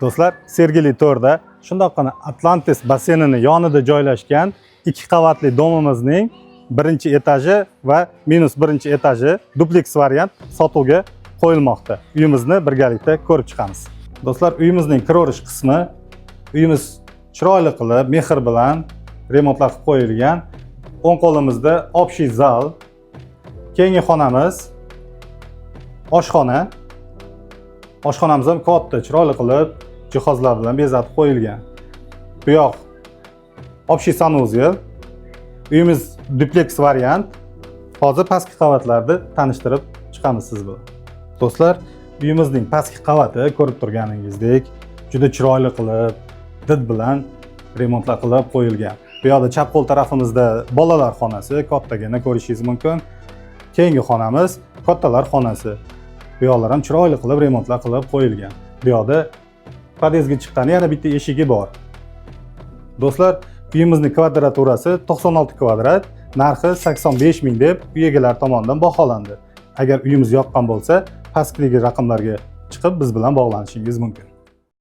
Do'stlar, Sergeli to'rda shundoqqina Atlantis basenini yonida joylashgan 2 qavatli domimizning birinchi etaji va minus birinchi etaji dupleks variant sotuvga qo'yilmoqda. Uyimizni birgalikda ko'rib chiqamiz. Do'stlar, uyimizning kiraverish qismi uyimiz chiroyli qilib, mehr bilan remontlar qilib qo'yilgan. O'ng qo'limizda общий zal, keyingi xonamiz oshxona. Oshxonamiz ham katta, chiroyli qilib jihozlar bilan bezatib qo'yilgan. Bu yoq общий sanuzel. Uyimiz dupleks variant. Hozir pastki qavatlarni tanishtirib chiqamiz siz bilan. Do'stlar, uyimizning pastki qavati ko'rib turganingizdek juda chiroyli qilib did bilan remontlar qilib qo'yilgan. Bu yoqda chap qo'l tarafimizda bolalar xonasi, kattagina ko'rishingiz mumkin. Keyingi xonamiz kattalar xonasi. Bu yoqlar ham chiroyli qilib remontlar qilib qo'yilgan. Bu yoqda podyezdga chiqqan yana bitta eshigi bor. Do'stlar, uyimizning kvadraturasi 96 kvadrat, narxi 85 ming deb uy egalari tomonidan baholandi. Agar uyimiz yoqqan bo'lsa, pastdagi raqamlarga chiqib biz bilan bog'lanishingiz mumkin.